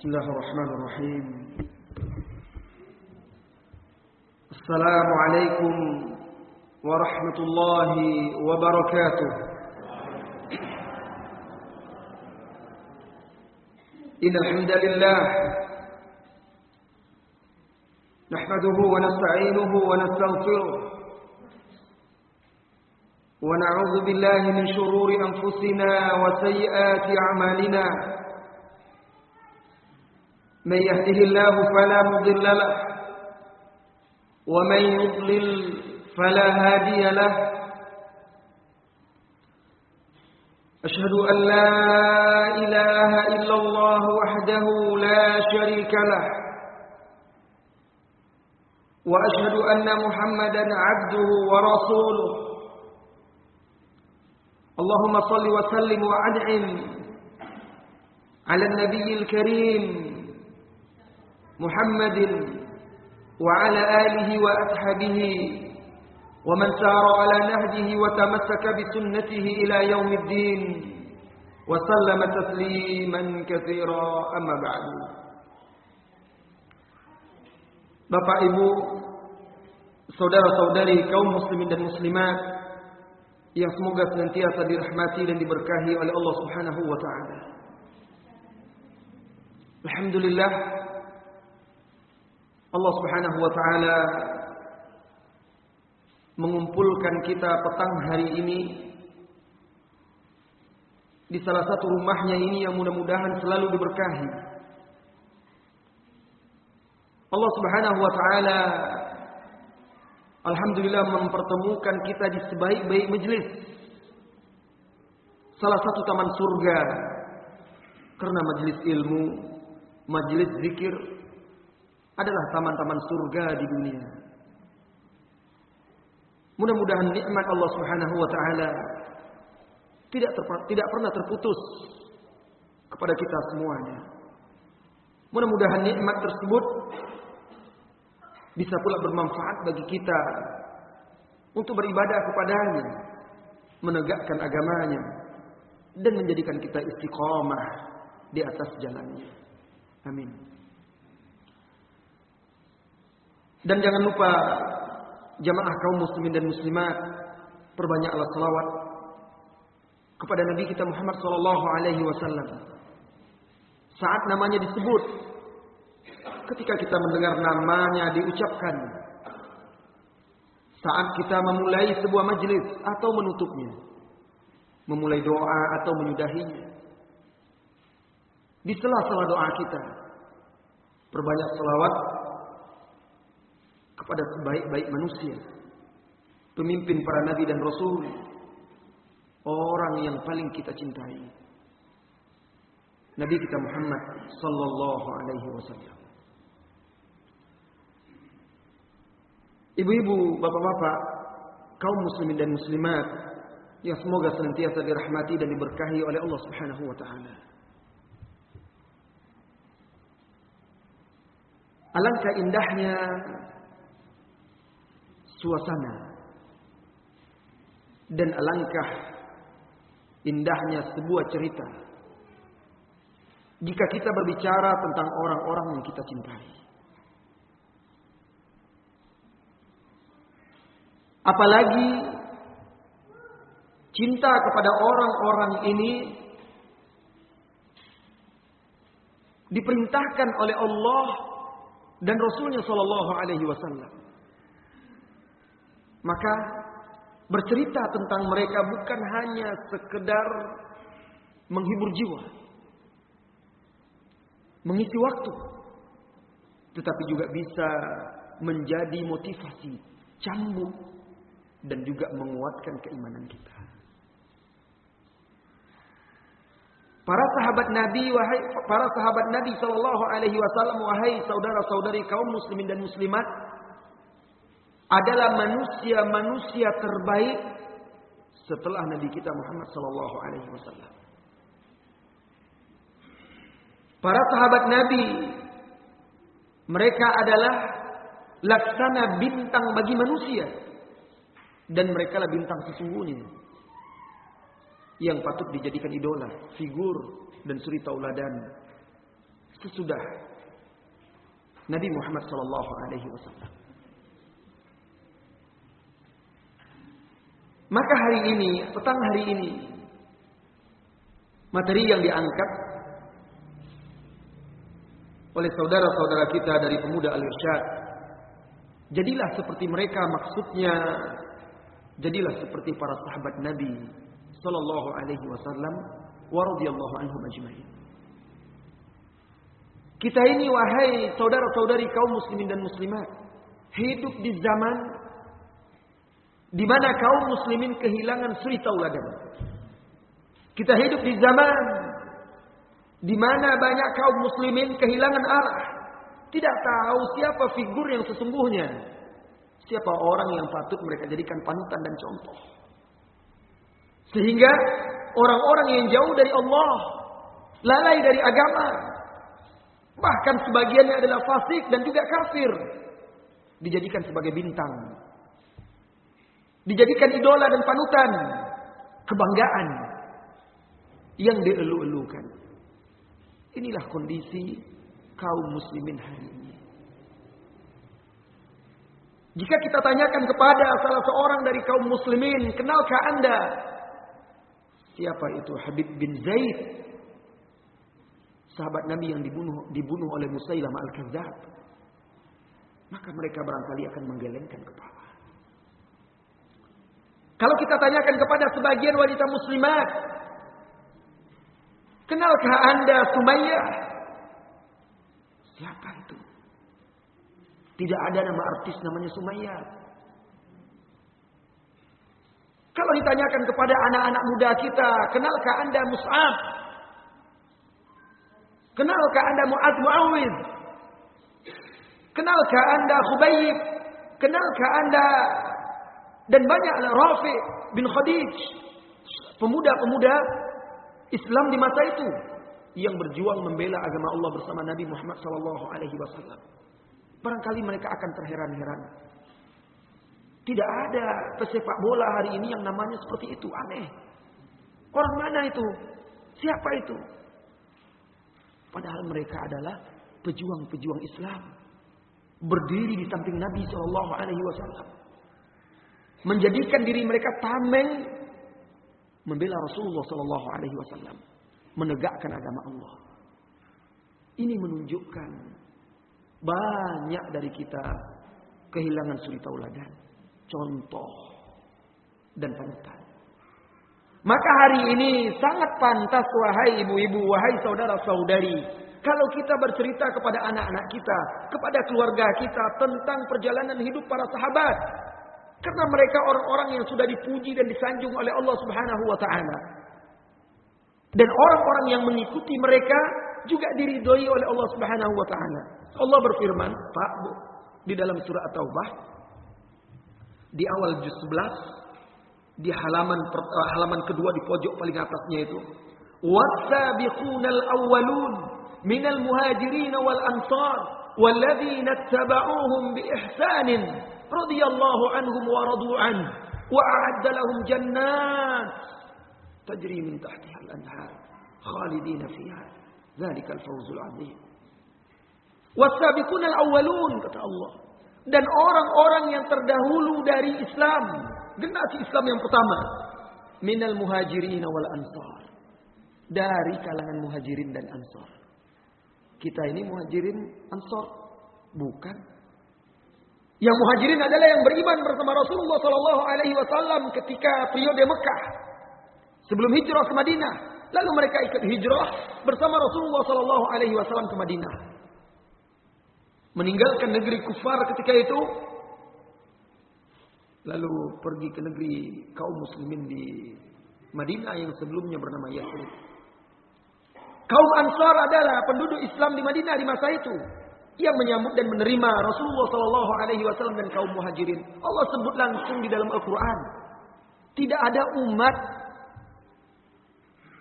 Bismillahirrahmanirrahim. Assalamualaikum warahmatullahi wabarakatuh. Innal hamdalillah nahmaduhu wa nasta'inuhu wa nastaghfiruh wa na'udzu billahi min shururi anfusina wa sayyiati a'malina. من يهده الله فلا مضل له ومن يضلل فلا هادي له أشهد أن لا إله إلا الله وحده لا شريك له وأشهد أن محمدا عبده ورسوله اللهم صل وسلم وأنعم على النبي الكريم محمد وعلى آله وأصحابه ومن سار على نهجه وتمسك بسنته إلى يوم الدين وسلم تسليما كثيرا أما بعد. Bapak Ibu, saudara-saudari kaum muslimin dan muslimat yang semoga senantiasa dirahmati dan diberkahi oleh Allah Subhanahu wa taala. Alhamdulillah, Allah Subhanahu wa taala mengumpulkan kita petang hari ini di salah satu rumahnya ini yang mudah-mudahan selalu diberkahi. Allah Subhanahu wa taala alhamdulillah mempertemukan kita di sebaik-baik majelis, salah satu taman surga, karena majelis ilmu, majelis zikir adalah taman-taman surga di dunia. Mudah-mudahan nikmat Allah Subhanahu wa taala tidak pernah terputus kepada kita semuanya. Mudah-mudahan nikmat tersebut bisa pula bermanfaat bagi kita untuk beribadah kepadanya, menegakkan agamanya, dan menjadikan kita istiqamah di atas jalannya. Amin. Dan jangan lupa jamaah kaum muslimin dan muslimat, perbanyaklah selawat kepada Nabi kita Muhammad sallallahu alaihi wasallam. Saat namanya disebut, ketika kita mendengar namanya diucapkan, saat kita memulai sebuah majelis atau menutupnya, memulai doa atau menyudahinya, di sela-sela doa kita, perbanyak selawat kepada sebaik-baik manusia, pemimpin para nabi dan rasul, orang yang paling kita cintai, Nabi kita Muhammad sallallahu alaihi wasallam. Ibu-ibu, bapak-bapak, kaum muslimin dan muslimat yang semoga senantiasa dirahmati dan diberkahi oleh Allah Subhanahu wa taala. Alangkah indahnya suasana dan alangkah indahnya sebuah cerita jika kita berbicara tentang orang-orang yang kita cintai. Apalagi cinta kepada orang-orang ini diperintahkan oleh Allah dan Rasulnya sallallahu alaihi wasallam. Maka bercerita tentang mereka bukan hanya sekedar menghibur jiwa, mengisi waktu, tetapi juga bisa menjadi motivasi, cambuk, dan juga menguatkan keimanan kita. Para sahabat Nabi sallallahu alaihi wasallam, wahai saudara-saudari kaum muslimin dan muslimat, adalah manusia-manusia terbaik setelah Nabi kita Muhammad sallallahu alaihi wasallam. Para sahabat Nabi, mereka adalah laksana bintang bagi manusia, dan mereka lah bintang sesungguhnya yang patut dijadikan idola, figur dan suri tauladan sesudah Nabi Muhammad sallallahu alaihi wasallam. Maka hari ini, petang hari ini, materi yang diangkat oleh saudara-saudara kita dari Pemuda Al-Irsyad, jadilah seperti mereka, maksudnya jadilah seperti para sahabat Nabi sallallahu alaihi wasallam wa radhiyallahu anhum ajma'in. Kita ini, wahai saudara-saudari kaum muslimin dan muslimat, hidup di zaman di mana kaum muslimin kehilangan suri tauladan. Kita hidup di zaman di mana banyak kaum muslimin kehilangan arah, tidak tahu siapa figur yang sesungguhnya, siapa orang yang patut mereka jadikan panutan dan contoh. Sehingga orang-orang yang jauh dari Allah, lalai dari agama, bahkan sebagiannya adalah fasik dan juga kafir, dijadikan sebagai bintang, dijadikan idola dan panutan, kebanggaan yang dielu-elukan. Inilah kondisi kaum muslimin hari ini. Jika kita tanyakan kepada salah seorang dari kaum muslimin, kenalkah Anda siapa itu Habib bin Zaid, sahabat Nabi yang dibunuh oleh Musailamah Al-Kadzdzab? Maka mereka barangkali akan menggelengkan kepala. Kalau kita tanyakan kepada sebagian wanita muslimat, kenalkah Anda Sumayyah? Siapa itu? Tidak ada nama artis namanya Sumayyah. Kalau ditanyakan kepada anak-anak muda kita, kenalkah Anda Mus'ab? Kenalkah Anda Mu'adz Mu'awidz? Kenalkah Anda Khubayb? Kenalkah Anda dan banyak Rafi' bin Khadij, pemuda-pemuda Islam di masa itu yang berjuang membela agama Allah bersama Nabi Muhammad SAW. Barangkali mereka akan terheran-heran. Tidak ada pesepak bola hari ini yang namanya seperti itu. Aneh. Orang mana itu? Siapa itu? Padahal mereka adalah pejuang-pejuang Islam, berdiri di samping Nabi SAW, menjadikan diri mereka tameng membela Rasulullah SAW, menegakkan agama Allah. Ini menunjukkan banyak dari kita kehilangan suri tauladan, contoh dan panutan. Maka hari ini sangat pantas, wahai ibu-ibu, wahai saudara-saudari, kalau kita bercerita kepada anak-anak kita, kepada keluarga kita tentang perjalanan hidup para sahabat. Karena mereka orang-orang yang sudah dipuji dan disanjung oleh Allah Subhanahu wa taala. Dan orang-orang yang mengikuti mereka juga diridhoi oleh Allah Subhanahu wa taala. Allah berfirman, Pak, Bu, di dalam surah At-Taubah di awal juz 11, di halaman kedua di pojok paling atasnya itu, was-sabiqunal awwalun minal muhajirin wal ansar walladzina ittaba'uuhum bi ihsanin radhiyallahu anhum wa radu an wa a'adda lahum jannat tajri min tahtiha al-anhar khalidina fiha dzalikal fawzul 'adzim. Was-sabiqunal awwalun, kata Allah, dan orang-orang yang terdahulu dari Islam, generasi Islam yang pertama, minal muhajirin wal ansar, dari kalangan muhajirin dan ansar. Kita ini muhajirin ansar? Bukan. Yang muhajirin adalah yang beriman bersama Rasulullah SAW ketika periode Mekah, sebelum hijrah ke Madinah. Lalu mereka ikut hijrah bersama Rasulullah SAW ke Madinah, meninggalkan negeri kufar ketika itu, lalu pergi ke negeri kaum muslimin di Madinah yang sebelumnya bernama Yathrib. Kaum Ansar adalah penduduk Islam di Madinah di masa itu, yang menyambut dan menerima Rasulullah SAW dan kaum muhajirin. Allah sebut langsung di dalam Al-Quran, tidak ada umat,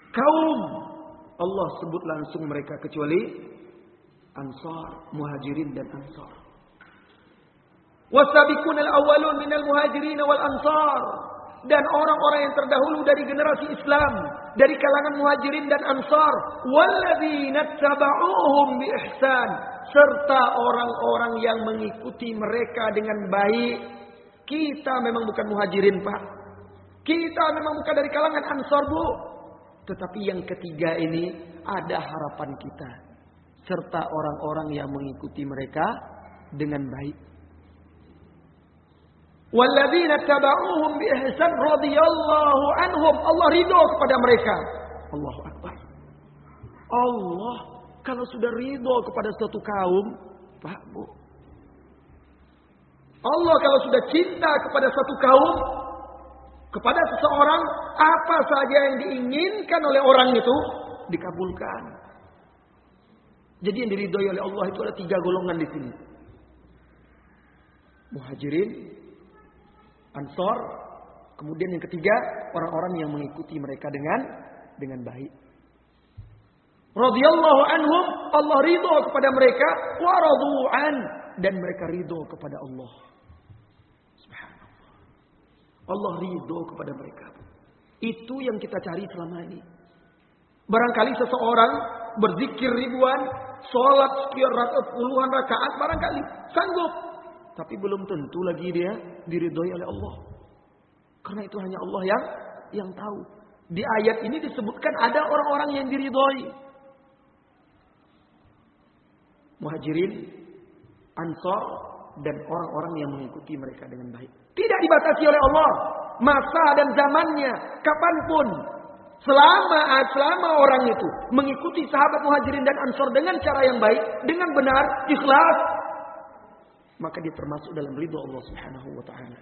kaum, Allah sebut langsung mereka kecuali Ansar, muhajirin dan ansar. Was-sabiqunal awwalun minal muhajirin wal ansar, dan orang-orang yang terdahulu dari generasi Islam dari kalangan Muhajirin dan Ansar, walladzina tabauhum bi ihsan, serta orang-orang yang mengikuti mereka dengan baik. Kita memang bukan Muhajirin, Pak. Kita memang bukan dari kalangan Ansar, Bu. Tetapi yang ketiga ini ada harapan kita, serta orang-orang yang mengikuti mereka dengan baik. Walladzina tabauhum bi ihsan radhiyallahu anhum. Allah ridho kepada mereka. Allahu akbar. Allah kalau sudah ridho kepada suatu kaum, Pak, Bu. Allah kalau sudah cinta kepada suatu kaum, kepada seseorang, apa saja yang diinginkan oleh orang itu dikabulkan. Jadi yang diridhoi oleh Allah itu ada 3 golongan di sini. Muhajirin, Ansar, kemudian yang ketiga orang-orang yang mengikuti mereka dengan baik. Radhiyallahu anhum, Allah ridho kepada mereka, wa radu'an, dan mereka ridho kepada Allah. Subhanallah. Allah ridho kepada mereka. Itu yang kita cari selama ini. Barangkali seseorang berzikir ribuan, sholat sekian puluhan rakaat, barangkali sanggup. Tapi belum tentu lagi dia diridhoi oleh Allah. Karena itu hanya Allah yang tahu. Di ayat ini disebutkan ada orang-orang yang diridhoi. Muhajirin, Ansar, dan orang-orang yang mengikuti mereka dengan baik. Tidak dibatasi oleh Allah masa dan zamannya, kapanpun. Selama orang itu mengikuti sahabat Muhajirin dan Ansar dengan cara yang baik, dengan benar, ikhlas, maka dia termasuk dalam ridho Allah Subhanahu wa taala.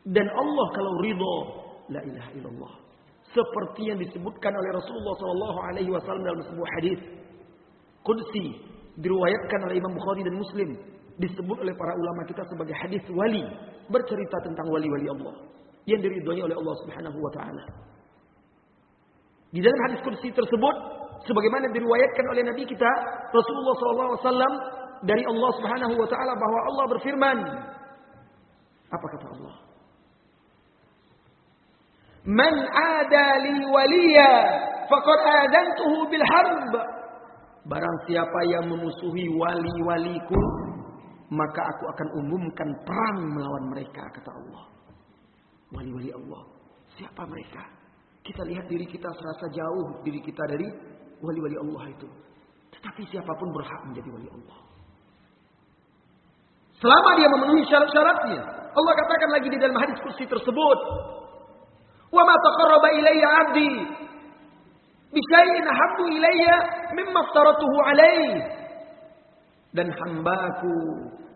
Dan Allah kalau ridho, la ilaha illallah. Seperti yang disebutkan oleh Rasulullah sallallahu alaihi wasallam dalam sebuah hadis qudsi, diriwayatkan oleh Imam Bukhari dan Muslim, disebut oleh para ulama kita sebagai hadis wali, bercerita tentang wali-wali Allah yang diridhoi oleh Allah Subhanahu wa taala. Di dalam hadis qudsi tersebut, sebagaimana diriwayatkan oleh Nabi kita Rasulullah sallallahu alaihi wasallam dari Allah Subhanahu wa taala, bahwa Allah berfirman, apa kata Allah? Man adali waliya faqad adantuhu bil harb. Barang siapa yang memusuhi wali-waliku, maka aku akan umumkan perang melawan mereka, kata Allah. Wali-wali Allah, siapa mereka? Kita lihat diri kita serasa jauh diri kita dari wali-wali Allah itu. Tetapi siapapun berhak menjadi wali Allah, selama dia memenuhi syarat-syaratnya. Allah katakan lagi di dalam hadis qudsi tersebut, "Wa ma taqarraba ilayya 'abdi bi syai'in ahabbu ilayya mimma aftaratuhu alaihi."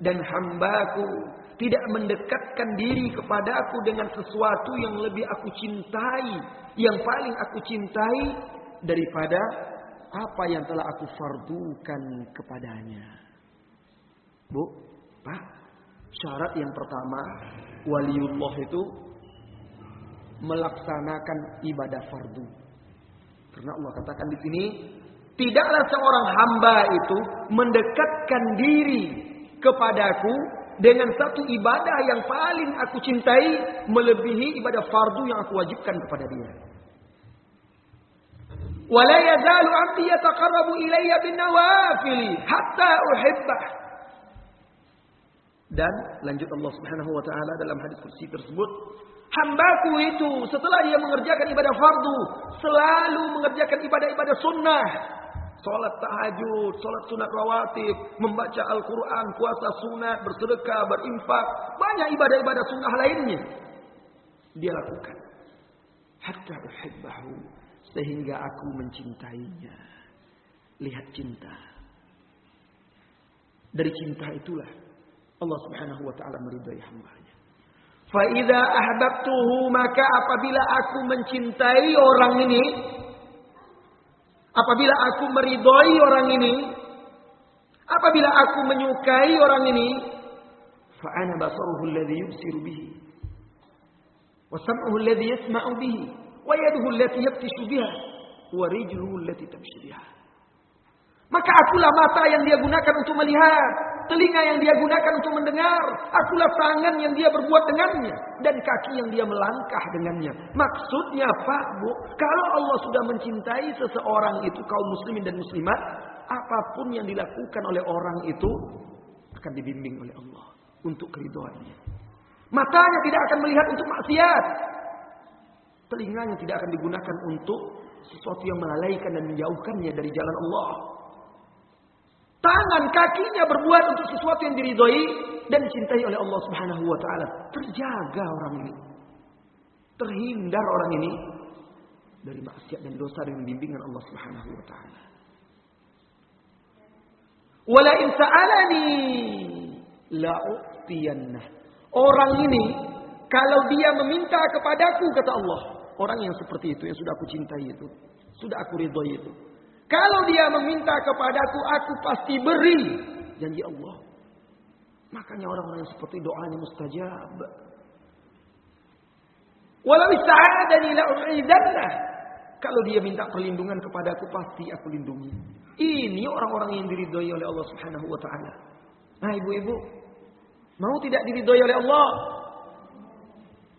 Dan hambaku tidak mendekatkan diri kepadaku dengan sesuatu yang lebih aku cintai, yang paling aku cintai daripada apa yang telah aku fardukan kepadanya. Bu, Pak, syarat yang pertama, waliullah itu melaksanakan ibadah fardu. Karena Allah katakan di sini, tidaklah seorang hamba itu mendekatkan diri kepadaku dengan satu ibadah yang paling aku cintai melebihi ibadah fardu yang aku wajibkan kepada dia. Wala yazalu 'abdi yataqarrabu ilayya bin nawafil hatta uhibbah. Dan lanjut Allah Subhanahu wa taala dalam hadis qudsi tersebut, hambaku itu setelah dia mengerjakan ibadah fardu selalu mengerjakan ibadah-ibadah sunnah, salat tahajud, salat sunat rawatib, membaca Al-Quran, puasa sunat, bersedekah, berinfak, banyak ibadah-ibadah sunnah lainnya dia lakukan. Hatta uhibbahu, sehingga aku mencintainya. Lihat cinta. Dari cinta itulah Allah Subhanahu wa taala meridai hamba-Nya. Fa idza ahbabtuhu, maka apabila aku mencintai orang ini, apabila aku meridhai orang ini, apabila aku menyukai orang ini, fa ana basaruhu alladhi yubsiru bihi, wa sam'uhu alladhi yasma'u bihi, wa yaduhu allati yabtishu biha, wa rijluhu allati tamshi biha. Maka akulah mata yang dia gunakan untuk melihat, telinga yang dia gunakan untuk mendengar. Akulah tangan yang dia berbuat dengannya. Dan kaki yang dia melangkah dengannya. Maksudnya Pak Bu, kalau Allah sudah mencintai seseorang itu, kaum muslimin dan muslimat, apapun yang dilakukan oleh orang itu akan dibimbing oleh Allah untuk keridhaannya. Matanya tidak akan melihat untuk maksiat. Telinganya tidak akan digunakan untuk sesuatu yang melalaikan dan menjauhkannya dari jalan Allah. Tangan kakinya berbuat untuk sesuatu yang diridhoi dan dicintai oleh Allah Subhanahu wa taala. Terjaga orang ini. Terhindar orang ini dari maksiat dan dosa dengan bimbingan Allah Subhanahu wa taala. Wala in sa'alani la'utiyannah. Orang ini kalau dia meminta kepadaku, kata Allah, orang yang seperti itu, yang sudah aku cintai itu, sudah aku ridhoi itu, kalau dia meminta kepadaku, aku pasti beri. Janji Allah. Makanya orang-orang yang seperti doanya mustajab. Walau ista'adani la'u'idannah. Kalau dia minta perlindungan kepadaku, pasti aku lindungi. Ini orang-orang yang diridhoi oleh Allah Subhanahu wa taala. Nah, ibu-ibu, mau tidak diridhoi oleh Allah?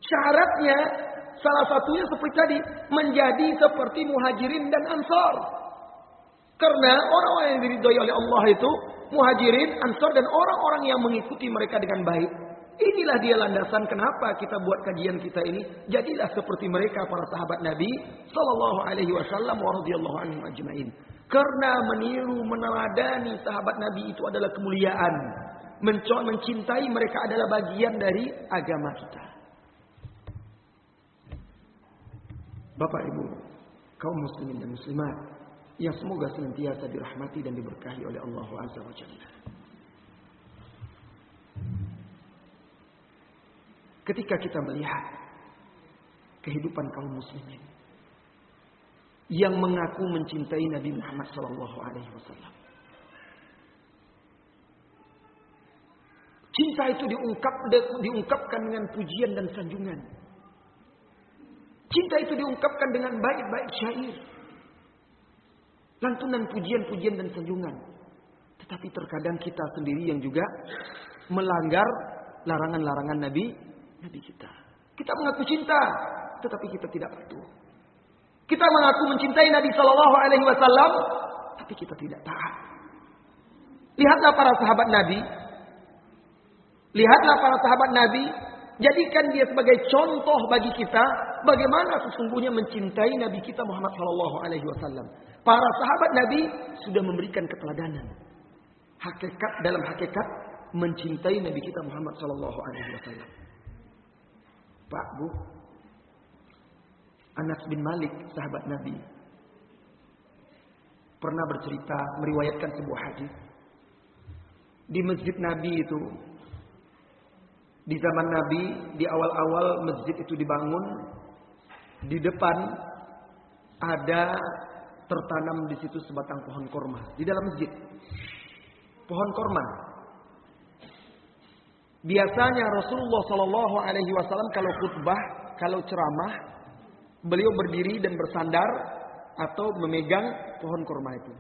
Syaratnya salah satunya seperti tadi, menjadi seperti Muhajirin dan Ansar. Karena orang-orang yang diridhoi oleh Allah itu Muhajirin, Ansar dan orang-orang yang mengikuti mereka dengan baik. Inilah dia landasan kenapa kita buat kajian kita ini. Jadilah seperti mereka para sahabat Nabi sallallahu alaihi wasallam wa radhiyallahu anhum ajmain. Karena meniru, meneladani sahabat Nabi itu adalah kemuliaan. Mencintai mereka adalah bagian dari agama kita. Bapak Ibu, kaum muslimin dan muslimat yang semoga senantiasa dirahmati dan diberkahi oleh Allah Azza wa Jalla. Ketika kita melihat kehidupan kaum muslimin yang mengaku mencintai Nabi Muhammad sallallahu alaihi wasallam. Cinta itu diungkapkan dengan pujian dan sanjungan. Cinta itu diungkapkan dengan bait-bait syair. Lantunan pujian-pujian dan sanjungan. Tetapi terkadang kita sendiri yang juga melanggar larangan-larangan Nabi kita. Kita mengaku cinta, tetapi kita tidak patuh. Kita mengaku mencintai Nabi Sallallahu Alaihi Wasallam, tapi kita tidak taat. Lihatlah para sahabat Nabi. Lihatlah para sahabat Nabi. Jadikan dia sebagai contoh bagi kita bagaimana sesungguhnya mencintai Nabi kita Muhammad Sallallahu Alaihi Wasallam. Para sahabat Nabi sudah memberikan keteladanan. Dalam hakikat mencintai Nabi kita Muhammad Sallallahu Alaihi Wasallam. Pak Bu, Anas bin Malik, sahabat Nabi, pernah bercerita, meriwayatkan sebuah hadis. Di masjid Nabi itu, di zaman Nabi, di awal-awal masjid itu dibangun, di depan ada tertanam di situ sebatang pohon korma. Di dalam masjid, pohon korma. Biasanya Rasulullah Sallallahu Alaihi Wasallam kalau khutbah, kalau ceramah, beliau berdiri dan bersandar atau memegang pohon korma itu.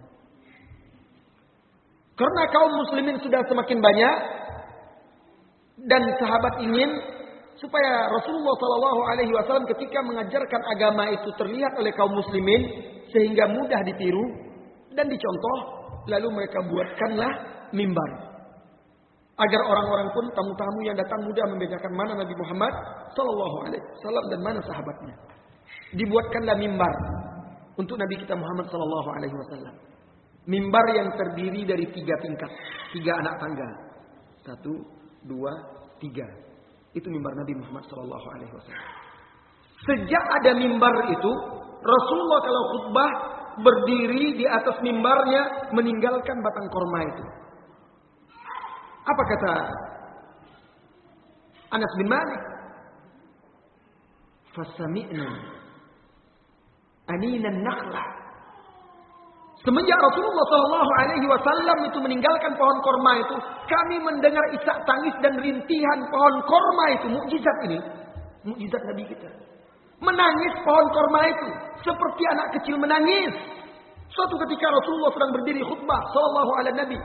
Karena kaum muslimin sudah semakin banyak dan sahabat ingin supaya Rasulullah Sallallahu Alaihi Wasallam ketika mengajarkan agama itu terlihat oleh kaum muslimin sehingga mudah ditiru dan dicontoh, lalu mereka buatkanlah mimbar. Agar orang-orang pun, tamu-tamu yang datang mudah membedakan mana Nabi Muhammad Sallallahu Alaihi Wasallam dan mana sahabatnya. Dibuatkanlah mimbar untuk Nabi kita Muhammad Sallallahu Alaihi Wasallam. Mimbar yang terdiri dari 3 tingkat, 3 anak tangga. 1, 2, 3. Itu mimbar Nabi Muhammad Sallallahu Alaihi Wasallam. Sejak ada mimbar itu, Rasulullah kalau khutbah berdiri di atas mimbarnya meninggalkan batang korma itu. Apa kata Anas bin Malik? Fasami'na aninan nakhlah. Semenjak Rasulullah Sallallahu Alaihi Wasallam itu meninggalkan pohon korma itu, kami mendengar isak tangis dan rintihan pohon korma itu. Mukjizat ini, mukjizat Nabi kita. Menangis pohon korma itu seperti anak kecil menangis. Suatu ketika Rasulullah sedang berdiri khutbah Sallallahu Alaihi Nabi.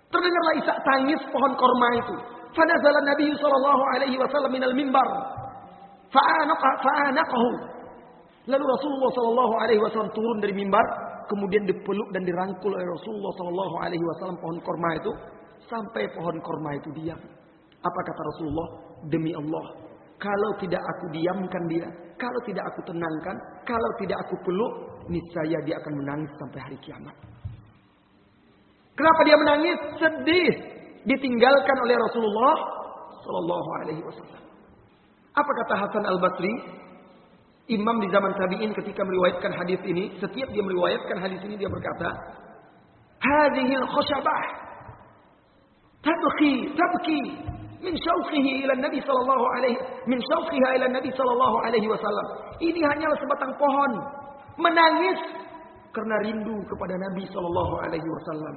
Terdengarlah isak tangis pohon korma itu. Fanazala Nabi sallallahu alaihi wasallam minal mimbar. Fa'anaqahu. Lalu Rasulullah sallallahu alaihi wasallam turun dari mimbar, kemudian dipeluk dan dirangkul oleh Rasulullah sallallahu alaihi wasallam pohon korma itu sampai pohon korma itu diam. Apa kata Rasulullah? Demi Allah, kalau tidak aku diamkan dia, kalau tidak aku tenangkan, kalau tidak aku peluk, niscaya dia akan menangis sampai hari kiamat. Kenapa dia menangis? Sedih ditinggalkan oleh Rasulullah sallallahu alaihi wasallam. Apa kata Hasan Al-Basri? Imam di zaman tabi'in ketika meriwayatkan hadis ini, setiap dia meriwayatkan hadis ini dia berkata, "Hadhil khashabah tabki min syauqihi ila Nabi sallallahu alaihi min syauqiha ila Nabi sallallahu alaihi wasallam." Ini hanyalah sebatang pohon menangis karena rindu kepada Nabi sallallahu alaihi wasallam.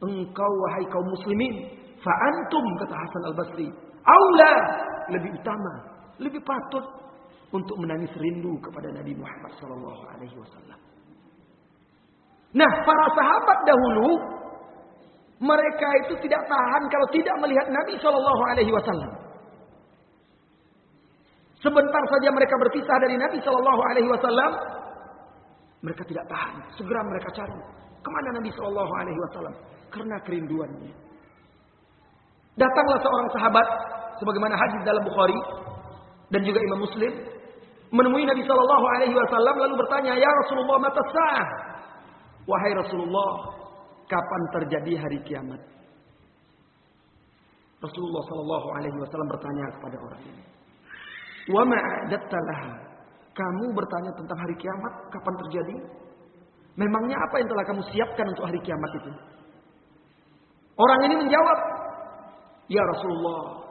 Engkau wahai kaum muslimin, fa antum, kata Hasan Al-Basri, aula, lebih utama, lebih patut untuk menangis rindu kepada Nabi Muhammad sallallahu alaihi wasallam. Nah, para sahabat dahulu mereka itu tidak tahan kalau tidak melihat Nabi sallallahu alaihi wasallam. Sebentar saja mereka berpisah dari Nabi sallallahu alaihi wasallam, mereka tidak tahan, segera mereka cari kemana Nabi sallallahu alaihi wasallam karena kerinduannya. Datanglah seorang sahabat sebagaimana hadis dalam Bukhari dan juga Imam Muslim, menemui Nabi sallallahu alaihi wasallam lalu bertanya, "Ya Rasulullah, mata sa'ah?" Wahai Rasulullah, kapan terjadi hari kiamat? Rasulullah sallallahu alaihi wasallam bertanya kepada orang ini, "Wa ma a'datta laha?" Kamu bertanya tentang hari kiamat, kapan terjadi? Memangnya apa yang telah kamu siapkan untuk hari kiamat itu? Orang ini menjawab, "Ya Rasulullah,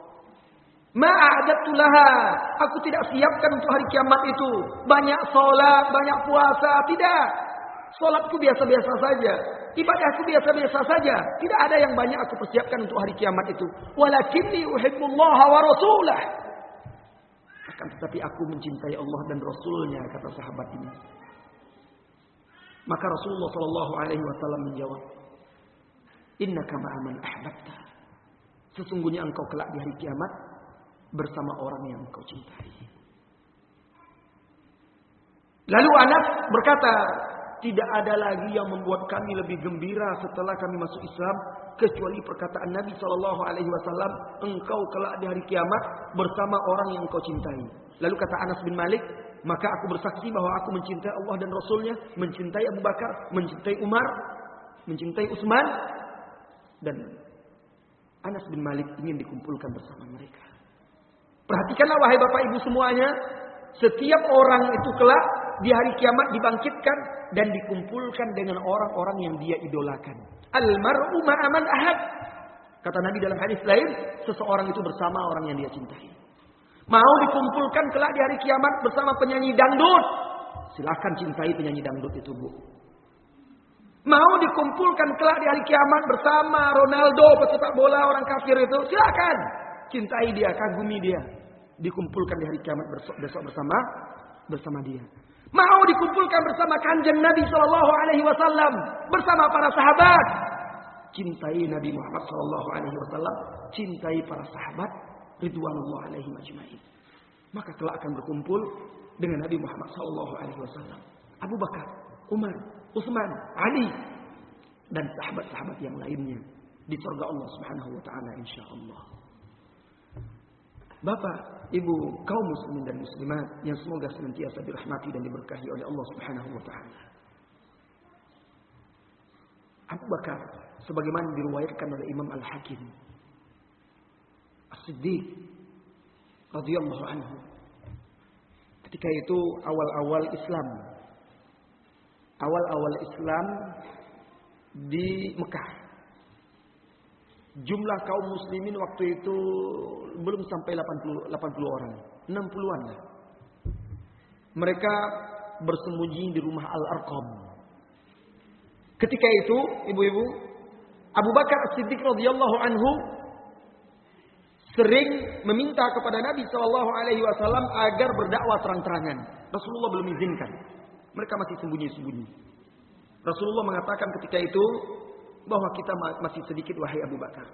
ma'adattu laha." Aku tidak siapkan untuk hari kiamat itu banyak sholat, banyak puasa, tidak. Sholatku biasa-biasa saja, ibadahku biasa-biasa saja. Tidak ada yang banyak aku persiapkan untuk hari kiamat itu. Walakinni uhibbullaha wa rasulah. Akan tetapi aku mencintai Allah dan Rasulnya, kata sahabat ini. Maka Rasulullah sallallahu alaihi wasallam menjawab, "Innaka ma'aman ahbabta." Sesungguhnya engkau kelak di hari kiamat bersama orang yang engkau cintai. Lalu Anas berkata, "Tidak ada lagi yang membuat kami lebih gembira setelah kami masuk Islam kecuali perkataan Nabi sallallahu alaihi wasallam, engkau kelak di hari kiamat bersama orang yang engkau cintai." Lalu kata Anas bin Malik, "Maka aku bersaksi bahwa aku mencintai Allah dan Rasulnya, mencintai Abu Bakar, mencintai Umar, mencintai Utsman, dan Anas bin Malik ingin dikumpulkan bersama mereka." Perhatikanlah wahai Bapak Ibu semuanya, setiap orang itu kelak di hari kiamat dibangkitkan dan dikumpulkan dengan orang-orang yang dia idolakan. Al-mar'u ma'aman ahad. Kata Nabi dalam hadis lain, seseorang itu bersama orang yang dia cintai. Mau dikumpulkan kelak di hari kiamat bersama penyanyi dangdut, silakan cintai penyanyi dangdut itu, Bu. Mau dikumpulkan kelak di hari kiamat bersama Ronaldo, pesepak bola orang kafir itu, silakan cintai dia, kagumi dia. Dikumpulkan di hari kiamat besok bersama dia. Mau dikumpulkan bersama Kanjeng Nabi sallallahu alaihi wasallam, bersama para sahabat. Cintai Nabi Muhammad sallallahu alaihi wasallam, cintai para sahabat ridwanullah alaihim ajmain. Maka kelak akan berkumpul dengan Nabi Muhammad sallallahu alaihi wasallam, Abu Bakar, Umar, Utsman, Ali, dan sahabat-sahabat yang lainnya di surga Allah Subhanahu wa taala insyaallah. Bapak, Ibu, kaum muslimin dan muslimat yang semoga senantiasa dirahmati dan diberkahi oleh Allah Subhanahu wa taala. Abu Bakar sebagaimana diriwayatkan oleh Imam Al-Hakim, As-Siddiq radhiyallahu anhu. Ketika itu awal-awal Islam di Mekah. Jumlah kaum muslimin waktu itu belum sampai 80 orang, 60-an lah. Mereka bersembunyi di rumah Al-Arqam. Ketika itu, ibu-ibu, Abu Bakar As-Siddiq radhiyallahu anhu sering meminta kepada Nabi sallallahu alaihi wasallam agar berdakwah terang-terangan. Rasulullah belum izinkan. Mereka masih sembunyi-sembunyi. Rasulullah mengatakan ketika itu, bahwa kita masih sedikit wahai Abu Bakar.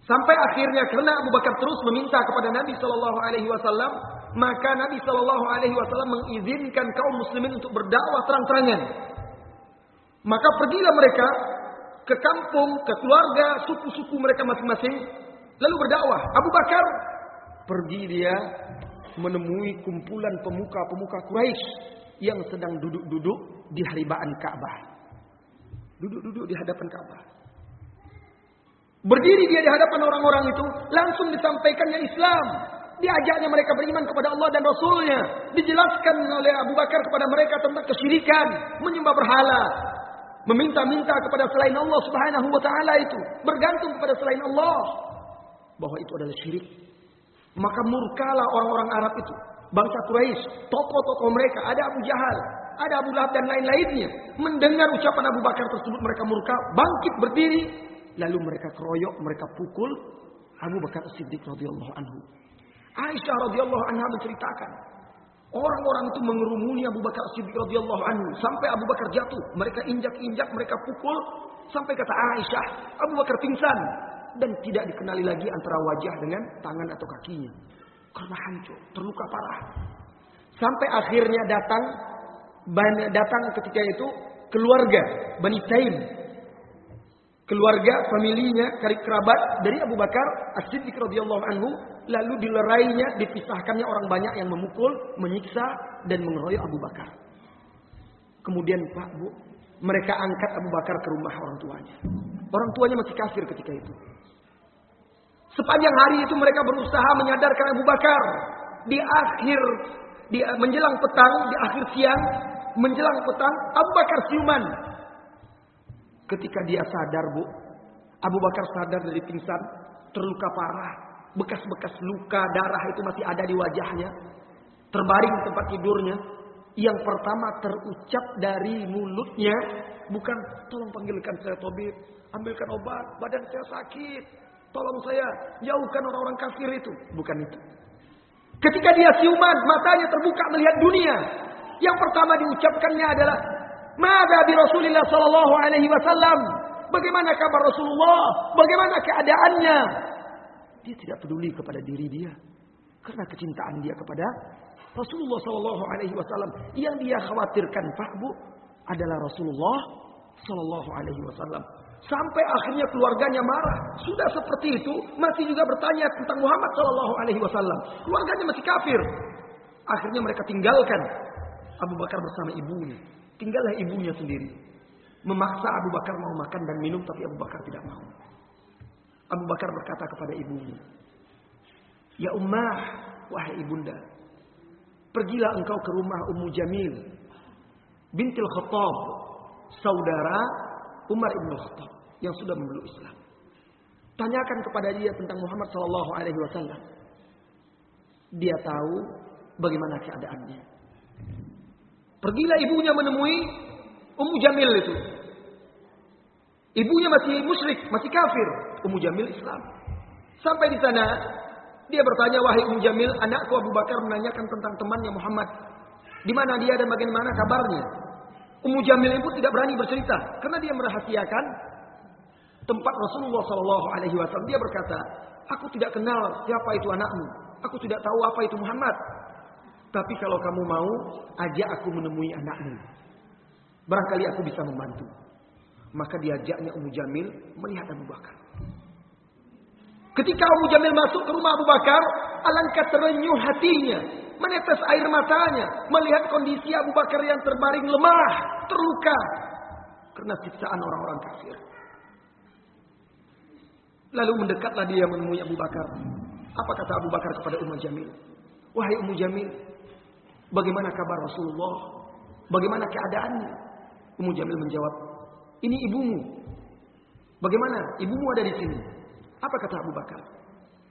Sampai akhirnya karena Abu Bakar terus meminta kepada Nabi Shallallahu Alaihi Wasallam, maka Nabi Shallallahu Alaihi Wasallam mengizinkan kaum muslimin untuk berdakwah terang-terangan. Maka pergilah mereka ke kampung, ke keluarga, suku-suku mereka masing-masing, lalu berdakwah. Abu Bakar pergi dia menemui kumpulan pemuka-pemuka Quraisy yang sedang duduk-duduk di haribaan Ka'bah. Duduk-duduk di hadapan Ka'bah. Berdiri dia di hadapan orang-orang itu, langsung disampaikannya Islam. Diajaknya mereka beriman kepada Allah dan Rasulnya. Dijelaskan oleh Abu Bakar kepada mereka tentang kesyirikan, menyembah berhala, meminta-minta kepada selain Allah Subhanahu wa taala itu, bergantung kepada selain Allah, bahwa itu adalah syirik. Maka murkalah orang-orang Arab itu, bangsa Quraisy, tokoh-tokoh mereka, ada Abu Jahal, ada Abu Lahab dan lain-lainnya. Mendengar ucapan Abu Bakar tersebut, mereka murka, bangkit berdiri, lalu mereka keroyok, mereka pukul Abu Bakar As-Siddiq radhiyallahu anhu. Aisyah radhiyallahu anha menceritakan, orang-orang itu mengerumuni Abu Bakar As-Siddiq radhiyallahu anhu sampai Abu Bakar jatuh. Mereka injak-injak, mereka pukul sampai kata Aisyah, Abu Bakar pingsan dan tidak dikenali lagi antara wajah dengan tangan atau kakinya karena hancur, terluka parah. Sampai akhirnya datang ketika itu keluarga Bani Taim, keluarga familinya, karib kerabat dari Abu Bakar As-Siddiq radhiyallahu anhu, lalu dilerainya, dipisahkannya orang banyak yang memukul, menyiksa dan mengeroyok Abu Bakar. Kemudian Pak Bu, mereka angkat Abu Bakar ke rumah orang tuanya. Orang tuanya masih kafir ketika itu. Sepanjang hari itu mereka berusaha menyadarkan Abu Bakar. Menjelang petang, di akhir siang, menjelang petang, Abu Bakar siuman. Ketika dia sadar, Bu, Abu Bakar sadar dari pingsan, terluka parah. Bekas-bekas luka, darah itu masih ada di wajahnya. Terbaring di tempat tidurnya. Yang pertama terucap dari mulutnya, bukan tolong panggilkan saya tabib, ambilkan obat, badan saya sakit, tolong saya jauhkan orang-orang kafir itu. Bukan itu. Ketika dia siuman, matanya terbuka melihat dunia. Yang pertama diucapkannya adalah, "Mada bi Rasulillah sallallahu alaihi wasallam?" Bagaimana kabar Rasulullah? Bagaimana keadaannya? Dia tidak peduli kepada diri dia, karena kecintaan dia kepada Rasulullah sallallahu alaihi wasallam. Yang dia khawatirkan, Pak Bu, adalah Rasulullah sallallahu alaihi wasallam. Sampai akhirnya keluarganya marah. Sudah seperti itu, masih juga bertanya tentang Muhammad sallallahu alaihi wasallam. Keluarganya masih kafir. Akhirnya mereka tinggalkan Abu Bakar bersama ibunya. Tinggallah ibunya sendiri. Memaksa Abu Bakar mau makan dan minum, tapi Abu Bakar tidak mau. Abu Bakar berkata kepada ibunya, "Ya Ummah, wahai ibunda, pergilah engkau ke rumah Ummu Jamil bintil Khattab, saudara Umar ibn Khattab yang sudah memeluk Islam. Tanyakan kepada dia tentang Muhammad sallallahu alaihi wasallam. Dia tahu bagaimana keadaannya." Pergilah ibunya menemui Ummu Jamil itu. Ibunya masih musyrik, masih kafir. Ummu Jamil Islam. Sampai di sana, dia bertanya, "Wahai Ummu Jamil, anakku Abu Bakar menanyakan tentang temannya Muhammad. Di mana dia dan bagaimana kabarnya?" Ummu Jamil pun tidak berani bercerita karena dia merahasiakan tempat Rasulullah sallallahu alaihi wasallam. Dia berkata, "Aku tidak kenal siapa itu anakmu. Aku tidak tahu apa itu Muhammad. Tapi kalau kamu mau, ajak aku menemui anakmu. Barangkali aku bisa membantu." Maka diajaknya Ummu Jamil melihat Abu Bakar. Ketika Ummu Jamil masuk ke rumah Abu Bakar, alangkah terenyuh hatinya, menetes air matanya melihat kondisi Abu Bakar yang terbaring lemah, terluka karena siksaan orang-orang kafir. Lalu mendekatlah dia menemui Abu Bakar. Apa kata Abu Bakar kepada Ummu Jamil? "Wahai Ummu Jamil, bagaimana kabar Rasulullah? Bagaimana keadaannya?" Ummu Jamil menjawab, "Ini ibumu. Bagaimana? Ibumu ada di sini." Apa kata Abu Bakar?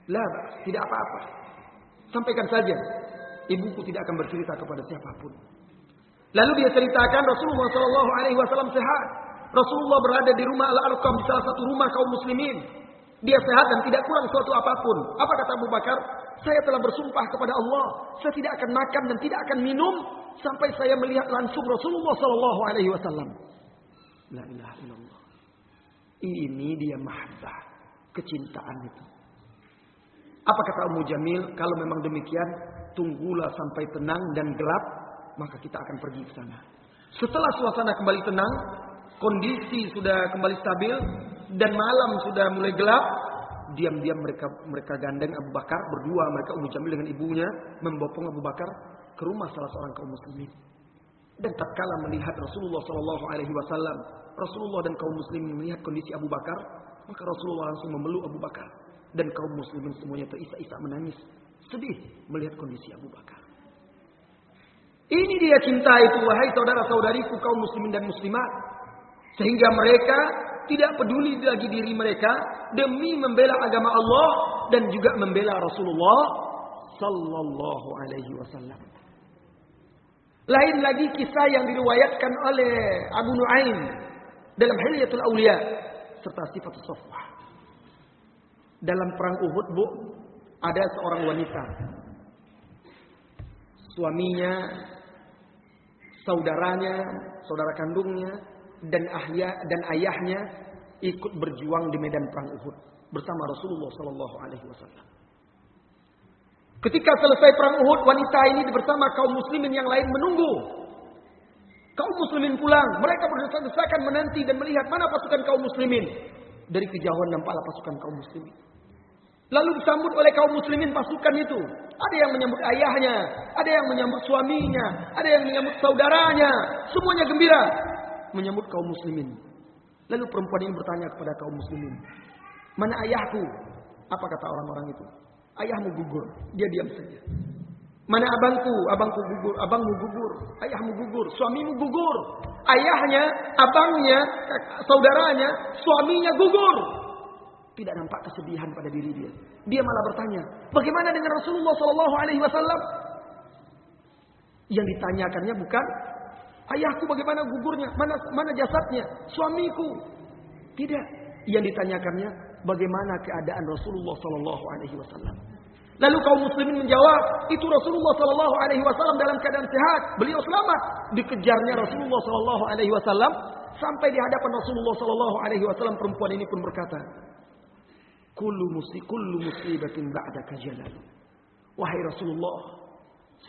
"La, tidak apa-apa. Sampaikan saja. Ibuku tidak akan bercerita kepada siapapun." Lalu dia ceritakan Rasulullah sallallahu alaihi wasallam sehat. Rasulullah berada di rumah Al-Arqam, di salah satu rumah kaum muslimin. Dia sehat dan tidak kurang suatu apapun. Apa kata Abu Bakar? "Saya telah bersumpah kepada Allah, saya tidak akan makan dan tidak akan minum sampai saya melihat langsung Rasulullah sallallahu alaihi wasallam." La ilaha illallah. Ini dia mahabbah, kecintaan itu. Apa kata Ummu Jamil? Kalau memang demikian, tunggulah sampai tenang dan gelap, maka kita akan pergi ke sana. Setelah suasana kembali tenang, kondisi sudah kembali stabil, dan malam sudah mulai gelap, diam-diam mereka gandeng Abu Bakar berdua, mereka Ummu Jamil dengan ibunya membopong Abu Bakar ke rumah salah seorang kaum muslimin. Dan tatkala melihat Rasulullah Shallallahu Alaihi Wasallam, Rasulullah dan kaum muslimin melihat kondisi Abu Bakar, maka Rasulullah langsung memeluk Abu Bakar, dan kaum muslimin semuanya terisak-isak menangis, sedih melihat kondisi Abu Bakar. Ini dia cinta itu, wahai saudara-saudariku kaum muslimin dan muslimat, sehingga mereka tidak peduli lagi diri mereka demi membela agama Allah dan juga membela Rasulullah Sallallahu Alaihi Wasallam. Lain lagi kisah yang diriwayatkan oleh Abu Nuaim dalam Hilyatul Auliya serta Sifat Safwah. Dalam perang Uhud, Bu, ada seorang wanita, suaminya, saudaranya, saudara kandungnya, dan ayahnya ikut berjuang di medan perang Uhud bersama Rasulullah Sallallahu Alaihi Wasallam. Ketika selesai perang Uhud, wanita ini bersama kaum muslimin yang lain menunggu kaum muslimin pulang. Mereka berdesak-desakan menanti dan melihat mana pasukan kaum muslimin. Dari kejauhan nampaklah pasukan kaum muslimin. Lalu disambut oleh kaum muslimin pasukan itu. Ada yang menyambut ayahnya, ada yang menyambut suaminya, ada yang menyambut saudaranya. Semuanya gembira menyambut kaum muslimin. Lalu perempuan ini bertanya kepada kaum muslimin, "Mana ayahku?" Apa kata orang-orang itu? "Ayahmu gugur." Dia diam saja. "Mana abangku?" "Abangku gugur." "Abangmu gugur." "Ayahmu gugur." "Suamimu gugur." Ayahnya, abangnya, saudaranya, suaminya gugur. Tidak nampak kesedihan pada diri dia. Dia malah bertanya, "Bagaimana dengan Rasulullah Sallallahu Alaihi Wasallam?" Yang ditanyakannya bukan, "Ayahku bagaimana gugurnya? Mana jasadnya? Suamiku?" Tidak. Yang ditanyakannya, bagaimana keadaan Rasulullah Sallallahu Alaihi Wasallam? Lalu kaum muslimin menjawab, itu Rasulullah Sallallahu Alaihi Wasallam dalam keadaan sehat, beliau selamat. Dikejarnya Rasulullah Sallallahu Alaihi Wasallam sampai di hadapan Rasulullah Sallallahu Alaihi Wasallam, perempuan ini pun berkata, kullu musibatin ba'daka jalal. Wahai Rasulullah,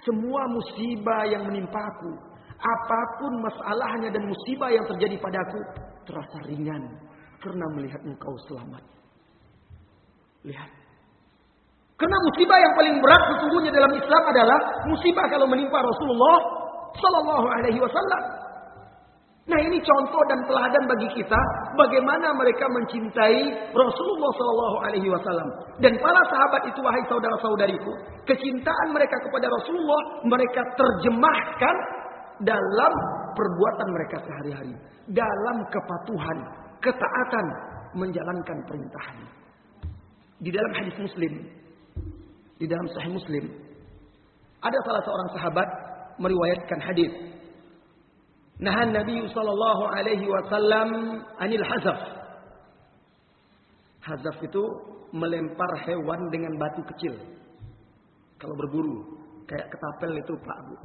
semua musibah yang menimpaku, apapun masalahnya dan musibah yang terjadi padaku, terasa ringan karena melihat engkau selamat. Lihat. Karena musibah yang paling berat sesungguhnya dalam Islam adalah musibah kalau menimpa Rasulullah Sallallahu Alaihi Wasallam. Nah, ini contoh dan teladan bagi kita bagaimana mereka mencintai Rasulullah Sallallahu Alaihi Wasallam. Dan para sahabat itu, wahai saudara-saudariku, kecintaan mereka kepada Rasulullah mereka terjemahkan dalam perbuatan mereka sehari-hari, dalam kepatuhan, ketaatan, menjalankan perintahnya. Di dalam hadis Muslim, di dalam Sahih Muslim, ada salah seorang sahabat meriwayatkan hadis. Nahan Nabi sallallahu alaihi wasallam anil hazaf. Hazaf itu melempar hewan dengan batu kecil. Kalau berburu, kayak ketapel itu, Pak Bu.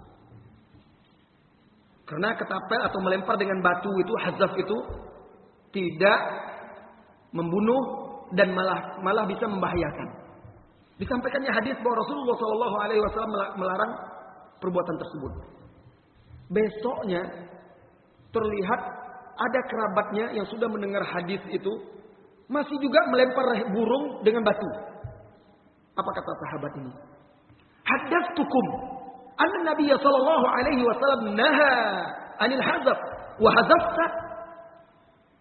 Karena ketapel atau melempar dengan batu itu, hazaf itu tidak membunuh dan malah bisa membahayakan. Disampaikannya hadis bahwa Rasulullah sallallahu alaihi wasallam melarang perbuatan tersebut. Besoknya terlihat ada kerabatnya yang sudah mendengar hadis itu masih juga melempar burung dengan batu. Apa kata sahabat ini? Haddatsukum anna Nabiy sallallahu alaihi wasallam naha anil hazaf wa hazafta.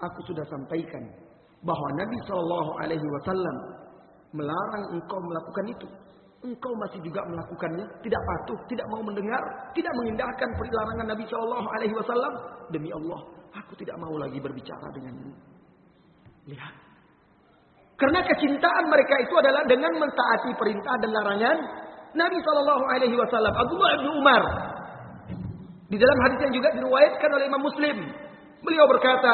Aku sudah sampaikan bahwa Nabi sallallahu alaihi wasallam melarang engkau melakukan itu. Engkau masih juga melakukannya, tidak patuh, tidak mau mendengar, tidak mengindahkan larangan Nabi Shallallahu Alaihi Wasallam. Demi Allah, aku tidak mau lagi berbicara denganmu. Lihat, karena kecintaan mereka itu adalah dengan mentaati perintah dan larangan Nabi Shallallahu Alaihi Wasallam. Abdullah bin Umar di dalam hadis yang juga diriwayatkan oleh Imam Muslim, beliau berkata,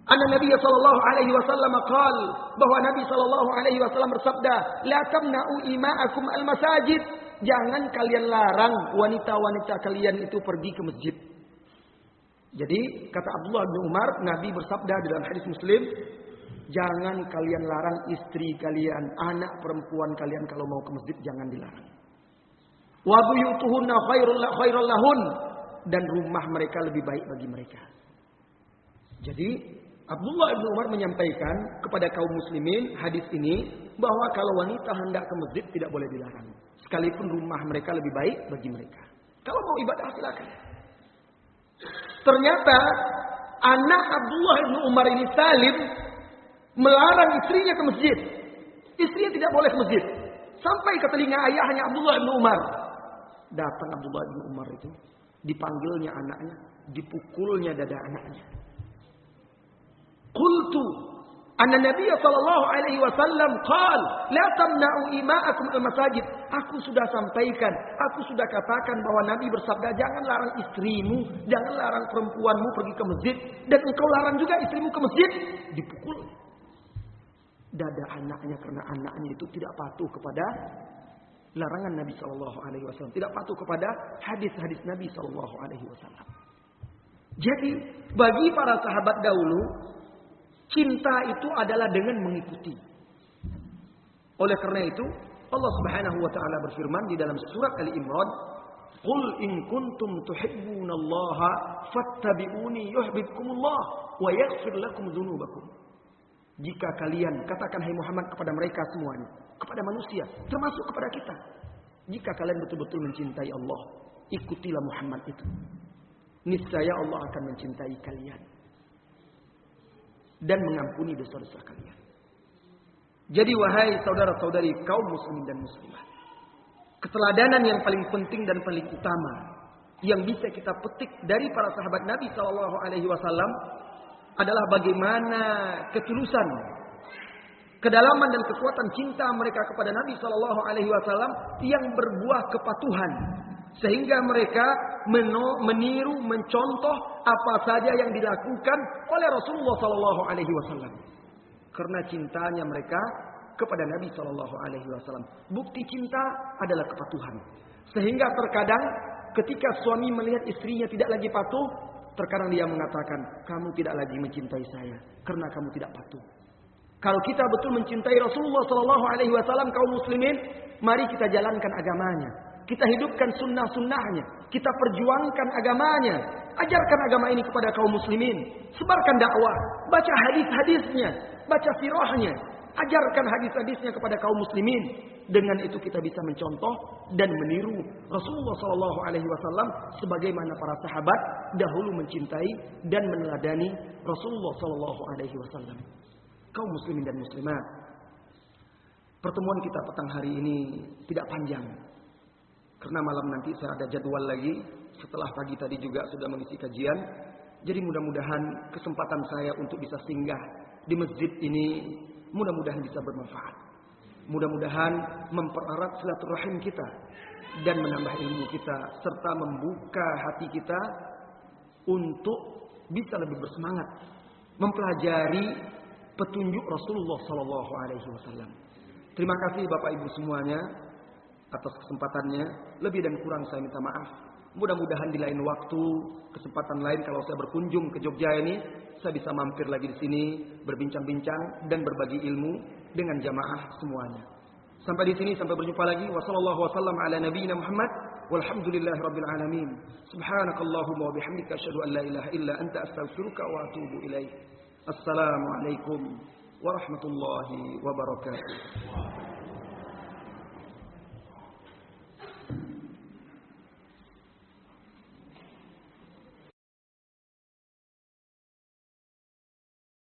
Anna Nabi sallallahu alaihi wasallam qaal, bahwa Nabi sallallahu alaihi wasallam bersabda, la tamna'u ima'akum al-masajid, jangan kalian larang wanita-wanita kalian itu pergi ke masjid. Jadi kata Abdullah bin Umar, Nabi bersabda di dalam hadis Muslim, jangan kalian larang istri kalian, anak perempuan kalian kalau mau ke masjid jangan dilarang. Wa buyutuhunna khairul lahun, dan rumah mereka lebih baik bagi mereka. Jadi Abdullah bin Umar menyampaikan kepada kaum muslimin hadis ini bahwa kalau wanita hendak ke masjid tidak boleh dilarang, sekalipun rumah mereka lebih baik bagi mereka. Kalau mau ibadah silakan. Ternyata anak Abdullah bin Umar ini Salim melarang istrinya ke masjid. Istrinya tidak boleh ke masjid. Sampai ke telinga ayahnya Abdullah bin Umar. Datang Abdullah bin Umar itu, dipanggilnya anaknya, dipukulnya dada anaknya. Qultu anna Nabiy sallallahu alaihi wasallam qala la tamna'u ima'akum al-masajid. Aku sudah sampaikan, aku sudah katakan bahwa Nabi bersabda jangan larang istrimu, jangan larang perempuanmu pergi ke masjid, dan engkau larang juga istrimu ke masjid. Dipukul dada anaknya karena anaknya itu tidak patuh kepada larangan Nabi sallallahu alaihi wasallam, tidak patuh kepada hadis-hadis Nabi sallallahu alaihi wasallam. Jadi bagi para sahabat dahulu, cinta itu adalah dengan mengikuti. Oleh karena itu, Allah Subhanahu wa taala berfirman di dalam surat Ali Imran, "Qul in kuntum tuhibbunallaha fattabi'uni yuhibbukumullah wa yaghfir lakum dzunubakum." Jika kalian, katakan hai Muhammad kepada mereka semuanya, kepada manusia, termasuk kepada kita, jika kalian betul-betul mencintai Allah, ikutilah Muhammad itu. Niscaya Allah akan mencintai kalian dan mengampuni dosa-dosa kalian. Jadi wahai saudara-saudari kaum muslimin dan muslimat, keteladanan yang paling penting dan paling utama yang bisa kita petik dari para sahabat Nabi sallallahu alaihi wasallam adalah bagaimana ketulusan, kedalaman dan kekuatan cinta mereka kepada Nabi sallallahu alaihi wasallam yang berbuah kepatuhan, sehingga mereka meniru, mencontoh apa saja yang dilakukan oleh Rasulullah sallallahu alaihi wasallam. Karena cintanya mereka kepada Nabi sallallahu alaihi wasallam. Bukti cinta adalah kepatuhan. Sehingga terkadang ketika suami melihat istrinya tidak lagi patuh, terkadang dia mengatakan, kamu tidak lagi mencintai saya karena kamu tidak patuh. Kalau kita betul mencintai Rasulullah sallallahu alaihi wasallam, kaum muslimin, mari kita jalankan agamanya. Kita hidupkan sunnah-sunnahnya. Kita perjuangkan agamanya. Ajarkan agama ini kepada kaum muslimin. Sebarkan dakwah. Baca hadis-hadisnya. Baca sirahnya. Ajarkan hadis-hadisnya kepada kaum muslimin. Dengan itu kita bisa mencontoh dan meniru Rasulullah SAW sebagaimana para sahabat dahulu mencintai dan meneladani Rasulullah SAW. Kaum muslimin dan muslimat, pertemuan kita petang hari ini tidak panjang. Karena malam nanti saya ada jadwal lagi. Setelah pagi tadi juga sudah mengisi kajian. Jadi mudah-mudahan kesempatan saya untuk bisa singgah di masjid ini mudah-mudahan bisa bermanfaat. Mudah-mudahan mempererat silaturahim kita dan menambah ilmu kita serta membuka hati kita untuk bisa lebih bersemangat mempelajari petunjuk Rasulullah sallallahu alaihi wasallam. Terima kasih Bapak Ibu semuanya atas kesempatannya. Lebih dan kurang saya minta maaf. Mudah-mudahan di lain waktu, kesempatan lain kalau saya berkunjung ke Jogja ini, saya bisa mampir lagi di sini, berbincang-bincang dan berbagi ilmu dengan jamaah semuanya. Sampai di sini, sampai berjumpa lagi. Wassallallahu wasallam ala nabiyyina Muhammad walhamdulillahi rabbil alamin. Subhanakallahumma wa bihamdika asyhadu an la ilaha illa anta astaghfiruka wa atubu ilaik. Assalamualaikum warahmatullahi wabarakatuh.